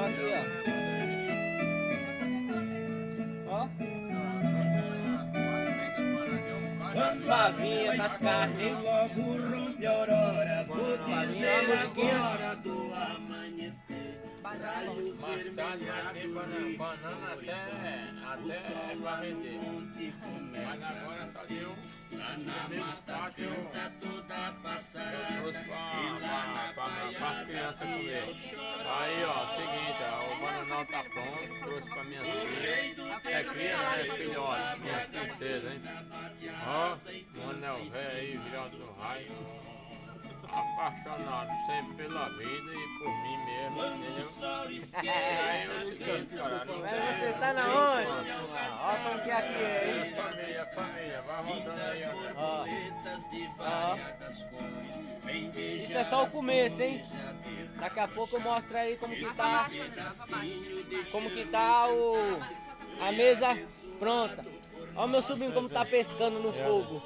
Aqui, ó. Favinha das carnes. Logo rompe a aurora, vou dizer agora do amanhecer. Mais tarde vai ter banana até pra vender. Mas agora só deu meio espaço, eu trouxe para as crianças comer. Aí ó, seguinte, ó, o bananal tá pronto, trouxe para minhas filhas. É cria, né, filhote, minhas princesas, hein? Ó, o anel velho aí, virado do raio. Apaixonado sempre pela vida e por mim mesmo, entendeu? Aí é o seguinte, cara, não Mas você tá na onde? Olha como que é aqui, hein? Família, vai rodando aí, Ó. Isso é só o começo, hein? Daqui a pouco eu mostro aí como que tá. Como que tá a mesa pronta. Olha o meu sobrinho como tá pescando no fogo.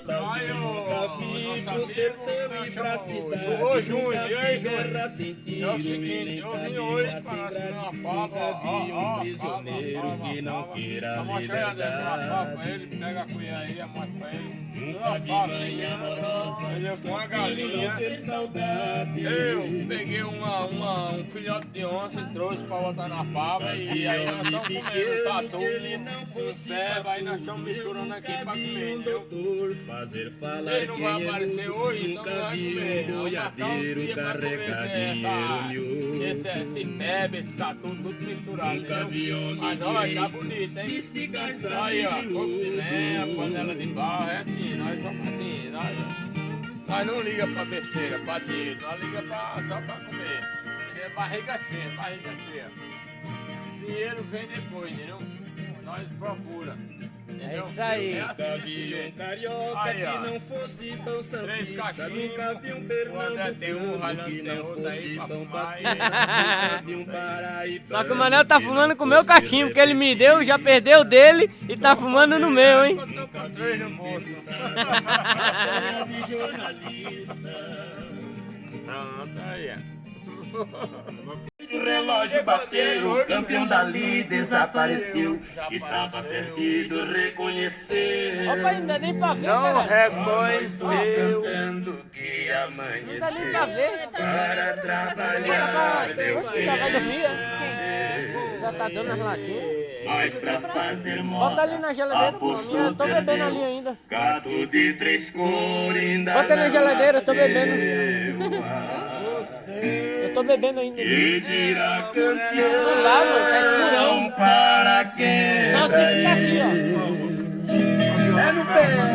Aí, Pro sertão e pra cidade, ô Júnior, e aí, guerra Júnior? sentido, É o seguinte, eu vim hoje para sem assinar uma grade, fava, nunca vi um prisioneiro que não queira liberdade. Ele pega a colher aí, amostra pra ele. Nunca vi mãe amorosa, Ele com uma filho galinha. não ter saudade. Eu peguei um filhote de onça e trouxe pra botar na fava e aí nós estamos comendo tatu, ele não fosse beba, aí nós estamos misturando aqui pra comer, entendeu? doutor fazer falar Você não vai aparecer hoje, então não nunca vai vi comer. um Vamos marcar um boiadeiro dia pra comer carregar dinheiro esse bebe, esse tatu, tudo misturado, Nunca vi entendeu? homem Mas olha, tá direito, bonito, hein? despegar Aí, ó, sabe de fogo de lenha, luz. panela de barro, é assim, nós somos assim, nós não liga pra besteira, pra dinheiro, nós liga só pra comer. Entendeu? Barriga cheia. Dinheiro vem depois, entendeu? Nós procura. Entendeu? É isso aí. É assim Nunca desse vi um jeito. carioca Aí, ó. que não fosse pão Três santista. cachinhos, Nunca vi um o André pernambucano tem um, o Railan que tem não outro aí fosse pra pão fumar. passista. Nunca vi um paraibano Só que o Manel tá que fumando não com o meu fosse cachimbo que ele me deu, já perdeu dele e tá fumando no meu, hein? Eu tô com 3 no bolso. de jornalista. Pronto, aí. O relógio bateu, o campeão dali desapareceu. Estava perdido, reconheceu. Opa, ainda nem pra ver, Não cara. reconheceu. Cantando que Não dá nem pra amanheceu. ver. Para trabalhar, deu Já vai dormir, é? Já tá dando as latinhas. Mas pra fazer moda, Bota ali na geladeira, pô. Eu tô bebendo ali ainda. gato de 3 cores ainda Bota na não geladeira, eu tô nasceu. bebendo. Eu tô bebendo ainda. E dirá Não dá, mano, tá escurão. campeão para quem Só se ficar aqui, ó. é no pé.